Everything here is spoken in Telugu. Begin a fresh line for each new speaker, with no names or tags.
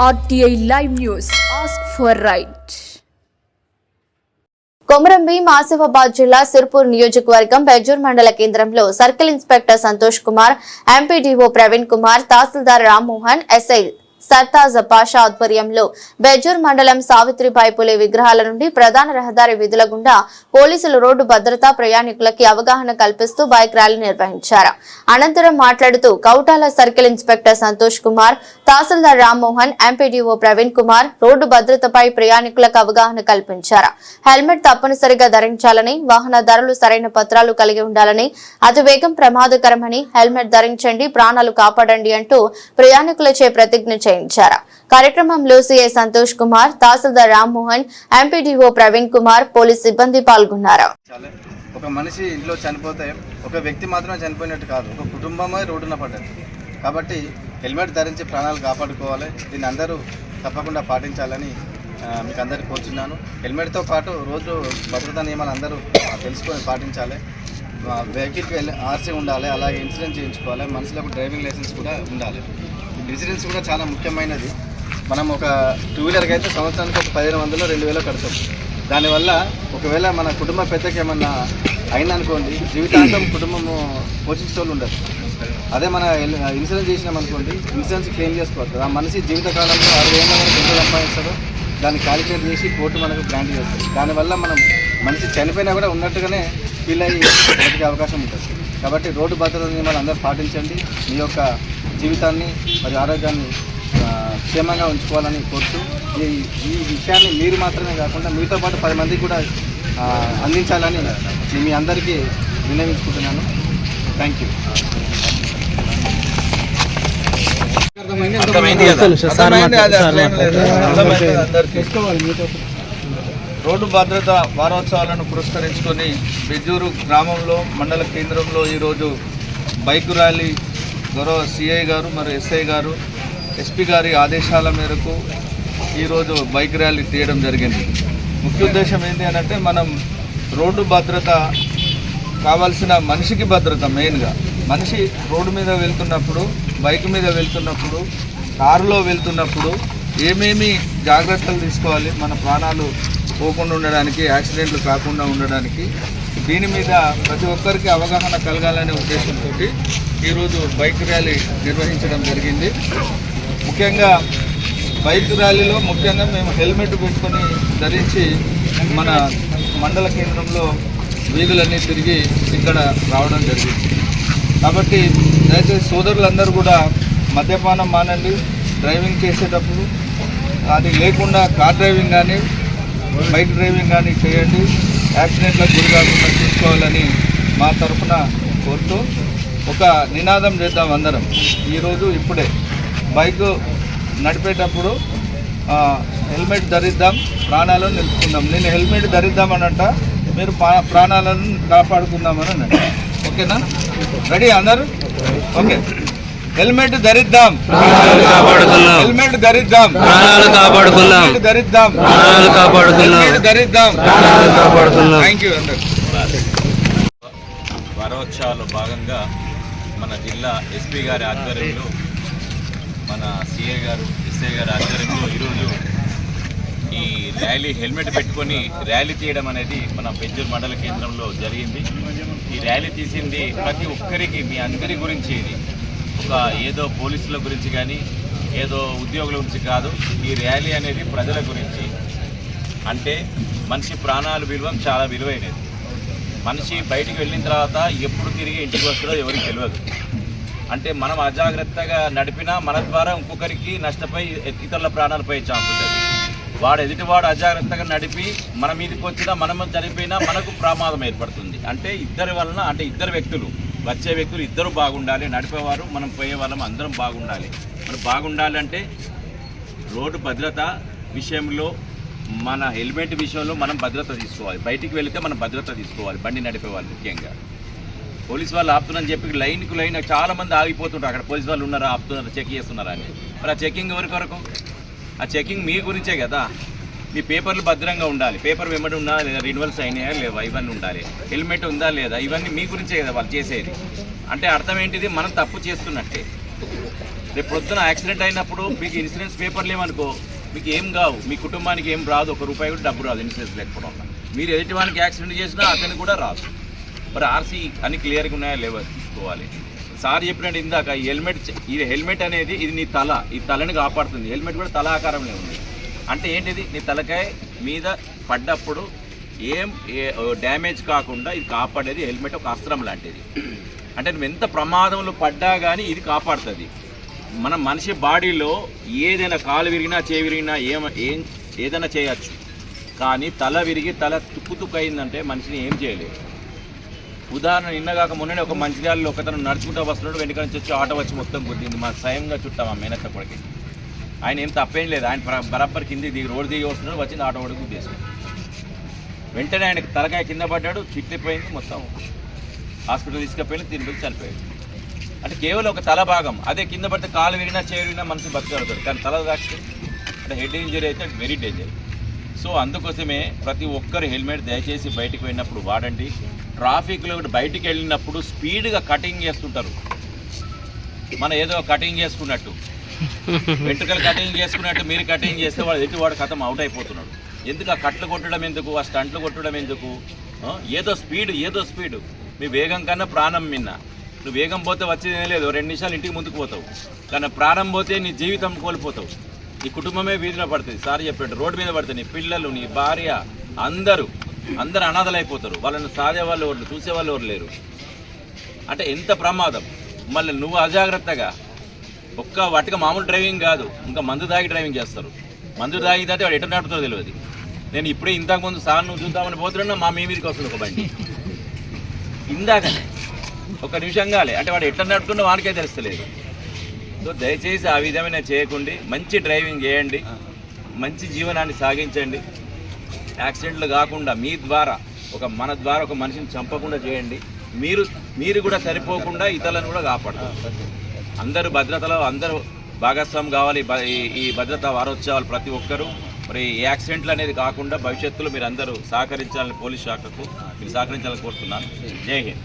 RTI Live News. Ask for right.
కొమరంభీ Asifabad జిల్లా సిర్పూర్ నియోజకవర్గం బెజ్జూర్ మండల కేంద్రంలో circle inspector Santosh Kumar, MPDO Praveen Kumar, తహసీల్దార్ రామ్మోహన్, ఎస్ఐ సర్తాజ్ పాషా ఆధ్వర్యంలో బెజ్జూర్ మండలం సావిత్రిబాయి పులే విగ్రహాల నుండి ప్రధాన రహదారి వీధుల గుండా పోలీసులు రోడ్డు భద్రతా ప్రయాణికులకి అవగాహన కల్పిస్తూ బైక్ ర్యాలీ నిర్వహించారు. అనంతరం మాట్లాడుతూ కౌటాల సర్కిల్ ఇన్స్పెక్టర్ సంతోష్ కుమార్, తహసీల్దార్ రామ్మోహన్, ఎంపీడీఓ ప్రవీణ్ కుమార్ రోడ్డు భద్రతపై ప్రయాణికులకు అవగాహన కల్పించారు. హెల్మెట్ తప్పనిసరిగా ధరించాలని, వాహనదారులు సరైన పత్రాలు కలిగి ఉండాలని, అతివేగం ప్రమాదకరమని, హెల్మెట్ ధరించండి, ప్రాణాలు కాపాడండి అంటూ ప్రయాణికులచే ప్రతిజ్ఞ చేయించారు. కార్యక్రమంలో సిఐ సంతోష్ కుమార్, తహసీల్దార్ రామ్మోహన్, ఎంపీడీఓ ప్రవీణ్ కుమార్, పోలీస్ సిబ్బంది పాల్గొన్నారు.
ఒక మనిషి ఇంట్లో చనిపోతే ఒక వ్యక్తి మాత్రమే చనిపోయినట్టు కాదు, ఒక కుటుంబమే రోడ్డున పడ్డది. కాబట్టి హెల్మెట్ ధరించి ప్రాణాలు కాపాడుకోవాలి. దీన్ని అందరూ తప్పకుండా పాటించాలని మీకు అందరికీ కోరుచున్నాను. హెల్మెట్తో పాటు రోజు భద్రతా నియమాలు అందరూ తెలుసుకొని పాటించాలి. వెహికల్కి ఆర్సీ ఉండాలి, అలాగే ఇన్సూరెన్స్ చేయించుకోవాలి. మనుషులకు డ్రైవింగ్ లైసెన్స్ కూడా ఉండాలి. ఇన్సూరెన్స్ కూడా చాలా ముఖ్యమైనది. మనం ఒక 2 వీలర్కి అయితే సంవత్సరానికి ఒక 1500 2000 కడతాం. దానివల్ల ఒకవేళ మన కుటుంబ పెద్దకి ఏమన్నా అయిందనుకోండి, జీవితాంతం కుటుంబము పోషించేవాళ్ళు ఉండదు. అదే మన ఇన్సూరెన్స్ చేసినామనుకోండి, ఇన్సూరెన్స్ క్లెయిమ్ చేసుకోవచ్చు. ఆ మనిషి జీవితకాలంలో 60 ఏళ్ళ వరకు ఎంత సంపాదిస్తారో దాన్ని క్యాలిక్యులేట్ చేసి కోర్టు మనకు గ్రాంట్ చేస్తుంది. దానివల్ల మనం మనిషి చనిపోయినా కూడా ఉన్నట్టుగానే ఫీల్ అయ్యి బతికే అవకాశం ఉంటుంది. కాబట్టి రోడ్డు భద్రత నియమాలు అందరూ పాటించండి. మీ యొక్క జీవితాన్ని మరియు ఆరోగ్యాన్ని క్షేమంగా ఉంచుకోవాలని కోరుతూ ఈ విషయాన్ని మీరు మాత్రమే కాకుండా మీతో పాటు 10 మందికి కూడా అందించాలని మీ అందరికీ విన్నవించుకుంటున్నాను. Thank you. రోడ్డు భద్రత వారోత్సవాలను పురస్కరించుకొని బెజ్జూరు గ్రామంలో మండల కేంద్రంలో ఈరోజు బైక్ ర్యాలీ గౌరవ సిఐ గారు మరియు ఎస్ఐ గారు, ఎస్పీ గారి ఆదేశాల మేరకు ఈరోజు బైక్ ర్యాలీ తీయడం జరిగింది. ముఖ్య ఉద్దేశం ఏంటి అనంటే, మనం రోడ్డు భద్రత కావాల్సిన మనిషికి భద్రత మెయిన్గా. మనిషి రోడ్డు మీద వెళ్తున్నప్పుడు, బైక్ మీద వెళ్తున్నప్పుడు, కారులో వెళ్తున్నప్పుడు ఏమేమి జాగ్రత్తలు తీసుకోవాలి, మన ప్రాణాలు పోకుండా ఉండడానికి, యాక్సిడెంట్లు కాకుండా ఉండడానికి, దీని మీద ప్రతి ఒక్కరికి అవగాహన కలగాలనే ఉద్దేశంతో ఈరోజు బైక్ ర్యాలీ నిర్వహించడం జరిగింది. ముఖ్యంగా బైక్ ర్యాలీలో ముఖ్యంగా మేము హెల్మెట్ పెట్టుకొని ధరించి మన మండల కేంద్రంలో వీధులన్నీ తిరిగి ఇక్కడ రావడం జరిగింది. కాబట్టి దయచేసి సోదరులందరూ కూడా మద్యపానం మానండి. డ్రైవింగ్ చేసేటప్పుడు అది లేకుండా కార్ డ్రైవింగ్ కానీ బైక్ డ్రైవింగ్ కానీ చేయండి. యాక్సిడెంట్లకు గురి కాకుండా చూసుకోవాలని మా తరఫున కోరుతూ ఒక నినాదం చేద్దాం అందరం. ఈరోజు ఇప్పుడే బైక్ నడిపేటప్పుడు హెల్మెట్ ధరిద్దాం, ప్రాణాలను నిలుపుకుందాం. నేను హెల్మెట్ ధరిద్దామనంట, మీరు ప్రాణాలను కాపాడుకుందామని అన్నట్టు. ఓకేనా? రెడీ అందరూ? ఓకే. హెల్మెట్ ధరిద్దాం, హెల్మెట్ ధరిద్దాం, ధరిద్దాం, ధరిద్దాం. థ్యాంక్ యూ అందరూ.
వారోత్సవాల్లో భాగంగా మన జిల్లా ఎస్పీ గారి ఆధ్వర్యంలో, మన సిఐ గారు, ఎస్ఐ గారి ఆధ్వర్యంలో ఈరోజు ఈ ర్యాలీ హెల్మెట్ పెట్టుకొని ర్యాలీ తీయడం అనేది మన బెజ్జూర్ మండల కేంద్రంలో జరిగింది. ఈ ర్యాలీ తీసింది ప్రతి ఒక్కరికి, మీ అందరి గురించి. ఇది ఒక ఏదో పోలీసుల గురించి కానీ ఏదో ఉద్యోగుల గురించి కాదు. ఈ ర్యాలీ అనేది ప్రజల గురించి. అంటే మనిషి ప్రాణాల విలువ చాలా విలువైనది. మనిషి బయటికి వెళ్ళిన తర్వాత ఎప్పుడు తిరిగి ఇంటికి వస్తుందో ఎవరికి తెలియదు. అంటే మనం అజాగ్రత్తగా నడిపినా మన ద్వారా ఇంకొకరికి నష్టపోయి ఇతరుల ప్రాణాలు పోయే ఛాన్స్ ఉంటుంది. వాడు ఎదుటివాడు అజాగ్రత్తగా నడిపి మన మీదకి వచ్చినా మనము చనిపోయినా మనకు ప్రమాదం ఏర్పడుతుంది. అంటే ఇద్దరి వలన, అంటే ఇద్దరు వ్యక్తులు, వచ్చే వ్యక్తులు ఇద్దరు బాగుండాలి. నడిపేవారు మనం పోయే వాళ్ళం అందరం బాగుండాలి. మరి బాగుండాలి అంటే రోడ్డు భద్రత విషయంలో, మన హెల్మెట్ విషయంలో మనం భద్రత తీసుకోవాలి. బయటికి వెళితే మనం భద్రత తీసుకోవాలి. బండి నడిపేవాళ్ళు ముఖ్యంగా. పోలీసు వాళ్ళు ఆపుతున్నారని చెప్పి లైన్కు లైన్ చాలామంది ఆగిపోతుంటారు. అక్కడ పోలీసు వాళ్ళు ఉన్నారా, ఆపుతున్నారు, చెక్ చేస్తున్నారా అని. మరి ఆ చెకింగ్ ఎవరి కొరకు? ఆ చెకింగ్ మీ గురించే కదా. మీ పేపర్లు భద్రంగా ఉండాలి. పేపర్ వెంబడి ఉన్నా లేదా, రిన్యూవల్స్ అయినాయా లేవా, ఇవన్నీ ఉండాలి. హెల్మెట్ ఉందా లేదా, ఇవన్నీ మీ గురించే కదా వాళ్ళు చేసేది. అంటే అర్థం ఏంటిది? మనం తప్పు చేస్తున్నట్టే. రేపు పొద్దున యాక్సిడెంట్ అయినప్పుడు మీకు ఇన్సూరెన్స్ పేపర్లు ఏమనుకో మీకు ఏం కావు, మీ కుటుంబానికి ఏం రాదు, ₹1 కూడా డబ్బు రాదు ఇన్సూరెన్స్ లేకపోవడం వల్ల. మీరు ఎదుటి వానికి యాక్సిడెంట్ చేసినా అతనికి కూడా రాదు. మరి ఆర్సీ అన్ని క్లియర్గా ఉన్నాయా లేవో చూసుకోవాలి. సార్ చెప్పినట్టు ఇందాక ఈ హెల్మెట్ అనేది ఇది నీ తల, ఈ తలని కాపాడుతుంది. హెల్మెట్ కూడా తల ఆకారంలో ఉంది. అంటే ఏంటిది, నీ తలకాయ మీద పడ్డప్పుడు ఏం డ్యామేజ్ కాకుండా ఇది కాపాడేది హెల్మెట్. ఒక అస్త్రం లాంటిది. అంటే నువ్వు ఎంత ప్రమాదంలో పడ్డా కానీ ఇది కాపాడుతుంది. మన మనిషి బాడీలో ఏదైనా కాలు విరిగినా చేయి విరిగినా ఏదైనా చేయొచ్చు, కానీ తల విరిగి తల తుక్కు అయిందంటే మనిషిని ఏం చేయలేదు. ఉదాహరణ నిన్నగాక మొన్ననే ఒక మంచిర్యాలలో ఒకతను నడుచుకుంటూ వస్తున్నాడు, వెనుక నుంచి వచ్చి ఆటో వచ్చి మొత్తం గుద్దింది. మా స్వయంగా చుట్టాం ఆ మేనత్త కొడుకి. ఆయన ఏం తప్పేం లేదు, ఆయన బరాబర్ కింది దిగి రోడ్డు దిగి వస్తున్నాడు, వచ్చింది ఆటో కూడా గుద్దేశాడు. వెంటనే ఆయనకి తలకాయ కింద పడ్డాడు, చిట్లిపోయింది, మొత్తం హాస్పిటల్ తీసుకుపోయి తిరిగి చనిపోయాడు. అంటే కేవలం ఒక తల భాగం, అదే కింద పడితే కాలు విరిగినా చేయి విరిగినా మనిషి బతకగలుగుతాడు, కానీ తల దాకా అంటే హెడ్ ఇంజరీ అయితే వెరీ డేంజర్. సో అందుకోసమే ప్రతి ఒక్కరు హెల్మెట్ దయచేసి బయటికి వెళ్ళినప్పుడు వాడండి. ట్రాఫిక్లో బయటికి వెళ్ళినప్పుడు స్పీడ్గా కటింగ్ చేస్తుంటారు. మనం ఏదో కటింగ్ చేసుకున్నట్టు, వెంట్రుకలు కటింగ్ చేసుకున్నట్టు మీరు కటింగ్ చేస్తే వాడు వాడు కథం అవుట్ అయిపోతున్నాడు. ఎందుకు ఆ కట్లు కొట్టడం ఎందుకు, ఆ స్టంట్లు కొట్టడం ఎందుకు? ఏదో స్పీడ్. మీ వేగం కన్నా ప్రాణం మిన్న. నువ్వు వేగం పోతే వచ్చేదేం లేదు, 2 నిమిషాలు ఇంటికి ముందుకు పోతావు, కానీ ప్రాణం పోతే నీ జీవితం కోల్పోతావు. నీ కుటుంబమే వీధిలో పడుతుంది. సార్ చెప్పాడు, రోడ్డు మీద పడుతుంది. నీ పిల్లలు, నీ భార్య, అందరూ అనాథలైపోతారు. వాళ్ళని సాధేవాళ్ళు ఎవరు, చూసేవాళ్ళు ఎవరు లేరు. అంటే ఎంత ప్రమాదం. మళ్ళీ నువ్వు అజాగ్రత్తగా ఒక్క వాటిగా మామూలు డ్రైవింగ్ కాదు, ఇంకా మందు దాగి డ్రైవింగ్ చేస్తారు. మందు దాగి తాగితే వాడు ఎటు నడుపుతారో తెలియదు. నేను ఇప్పుడే ఇంతకుముందు సార్ నువ్వు చూద్దామని పోతున్నా మా మీదికి వస్తుంది ఒక బండి ఇందాకనే, 1 నిమిషం కాలే. అంటే వాడు ఎట్లా నడుపుతున్నా వానికే తెలుస్తలేదు. సో దయచేసి ఆ విధమైన చేయకండి, మంచి డ్రైవింగ్ చేయండి, మంచి జీవనాన్ని సాగించండి. యాక్సిడెంట్లు కాకుండా మీ ద్వారా మన ద్వారా ఒక మనిషిని చంపకుండా చేయండి. మీరు కూడా సరిపోకుండా ఇతరులను కూడా కాపాడతారు. అందరూ భద్రతలో అందరూ భాగస్వామి కావాలి. ఈ భద్రతా వారోత్సవాలు ప్రతి ఒక్కరూ మరి ఈ యాక్సిడెంట్లు అనేది కాకుండా భవిష్యత్తులో మీరు అందరూ సహకరించాలని, పోలీస్ శాఖకు మీరు సహకరించాలని కోరుతున్నాను. జై హింద్.